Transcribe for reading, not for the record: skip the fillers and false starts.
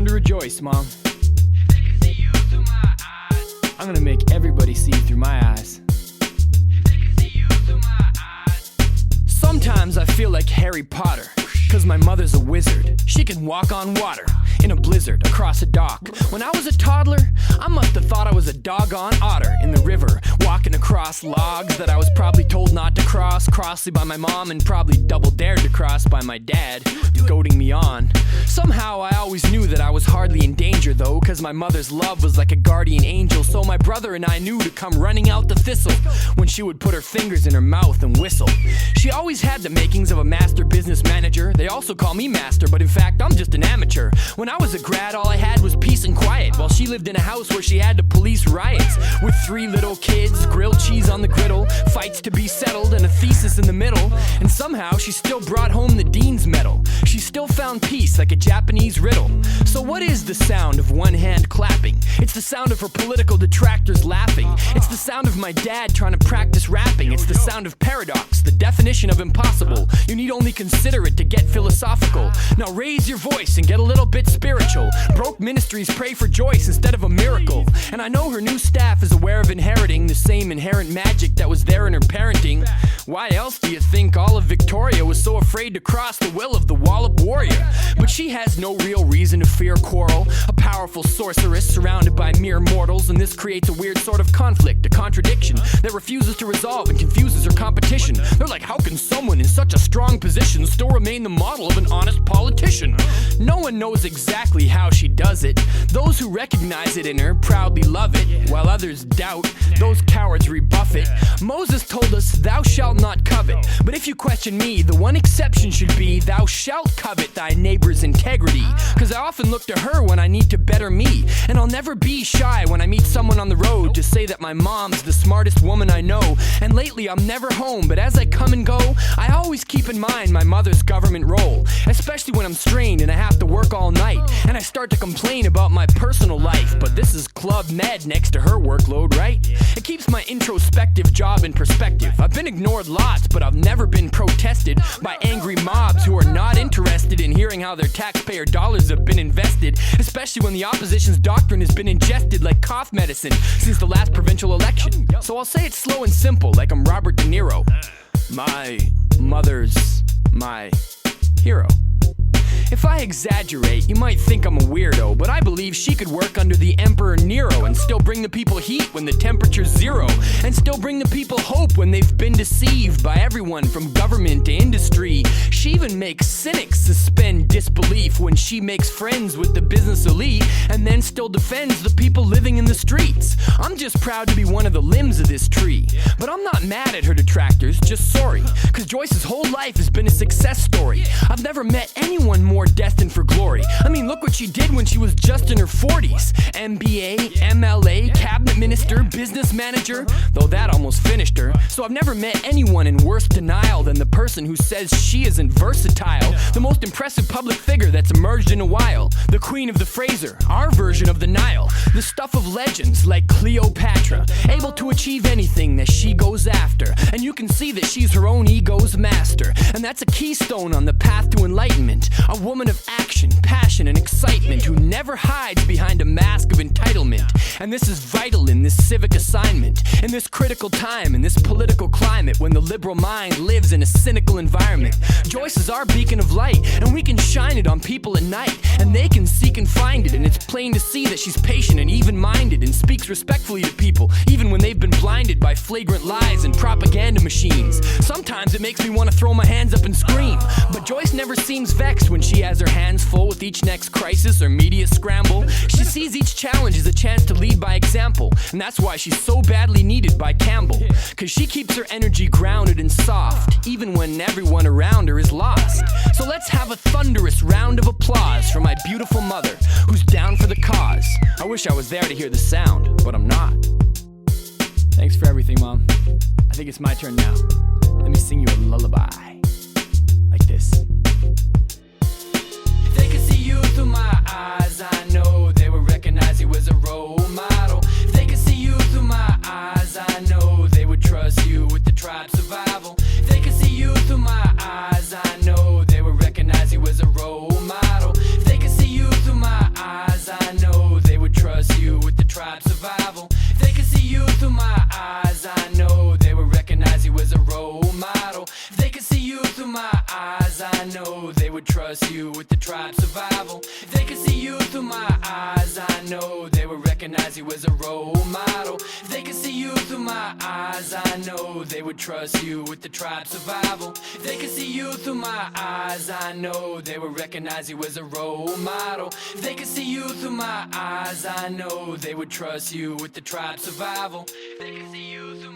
to rejoice, Mom. I'm gonna make everybody see through my eyes. Sometimes I feel like Harry Potter, 'cause my mother's a wizard. She can walk on water in a blizzard across a dock. When I was a toddler, I must have thought I was a doggone otter in the river, walking across logs that I was probably told not to cross, crossly by my mom and probably double dared to cross by my dad, goading me on. Somehow I always knew that I was hardly in danger though, 'cause my mother's love was like a guardian angel. So my brother and I knew to come running out the thistle when she would put her fingers in her mouth and whistle. She always had the makings of a master business manager. They also call me master, but in fact I'm just an amateur. When I was a grad, all I had was peace and quiet, while she lived in a house where she had to police riots, with 3 little kids, grilled cheese on the griddle, fights to be settled, and a thesis in the middle. And somehow she still brought home the Dean's Medal. She still found peace like a Japanese riddle. So what is the sound of one hand clapping? It's the sound of her political detractors laughing. It's the sound of my dad trying to practice rapping. It's the sound of paradox, the definition of impossible. You need only consider it to get philosophical. Now raise your voice and get a little bit spiritual. Broke ministries pray for Joyce instead of a miracle. And I know her new staff is aware of inheriting the same inherent magic that was there in her parenting. Why else do you think all of Victoria was so afraid to cross the will of the Wallop warrior? But she has no real reason to fear quarrel, a powerful sorceress surrounded by mere mortals, and this creates a weird sort of conflict, a contradiction that refuses to resolve and confuses her competition. They're like, how can someone in such a strong position still remain the model of an honest politician? No one knows exactly how she does it. Those who recognize it in her proudly love it, while others doubt. Those cowards rebuff it. Moses told us, thou shalt not covet. But if you question me, the one exception should be, thou shalt covet thy neighbor's integrity. 'Cause I often look to her when I need to better me, and I'll never be shy when I meet someone on the road to say that my mom's the smartest woman I know. And lately I'm never home, but as I come and go, I always keep in mind my mother's government role, especially when I'm strained and I have to work all night, and I start to complain about my personal life. But this is Club Med next to her workload, right? It keeps my introspective job in perspective. I've been ignored lots, but I've never been protested by angry mobs who are not interested in hearing how their taxpayer dollars have been invested, especially when the opposition's doctrine has been ingested like cough medicine since the last provincial election. So I'll say it slow and simple, like I'm Robert De Niro. My mother's my hero. If I exaggerate, you might think I'm a weirdo, but I believe she could work under the Emperor Nero and still bring the people heat when the temperature's 0, and still bring the people hope when they've been deceived by everyone from government to industry. She even makes cynics suspend disbelief when she makes friends with the business elite, and then still defends the people living in the streets. I'm just proud to be one of the limbs of this tree, but I'm not mad at her detractors, just sorry, 'cause Joyce's whole life has been a success story. I've never met anyone more destined for glory. I mean, look what she did when she was just in her 40s. MBA, MLA, cabinet minister, business manager, though that almost finished her. So I've never met anyone in worse denial than the person who says she isn't versatile. The most impressive public figure that's emerged in a while. The queen of the Fraser, our version of the Nile. The stuff of legends like Cleopatra, able to achieve anything that she goes after. And you can see that she's her own ego's master. And that's a keystone on the path to enlightenment. A woman of action, passion, and excitement who never hides behind a mask of entitlement. And this is vital in this civic assignment, in this critical time, in this political climate, when the liberal mind lives in a cynical environment. Joyce is our beacon of light, and we can shine it on people at night, and they can seek and find it. And it's plain to see that she's patient and even-minded, and speaks respectfully to people, even when they've been blinded by flagrant lies and propaganda machines. Sometimes it makes me want to throw my hands up and scream, but Joyce never seems vexed when she has her hands full with each next crisis or media scramble. She sees each challenge as a chance to lead by example, and that's why she's so badly needed by Campbell, 'cause she keeps her energy grounded and soft, even when everyone around her is lost. So let's have a thunderous round of applause for my beautiful mother, who's down for the cause. I wish I was there to hear the sound, but I'm not. Thanks for everything, Mom. I think it's my turn now. Let me sing you a lullaby. Like this. If they could see you through my eyes, I know they would recognize you as a role model. If they could see you through my eyes, I know they would trust you with the tribe survival. If they could see you through my eyes, I know they would recognize you as a role model. If they could see you through my eyes, you with the tribe survival. If they could see you through my eyes, I know they would recognize you as a role model. If they could see you through my eyes, I know they would trust you with the tribe survival. If they could see you through my eyes, I know they would recognize you as a role model. If they could see you through my eyes, I know they would trust you with the tribe survival. If they could see you through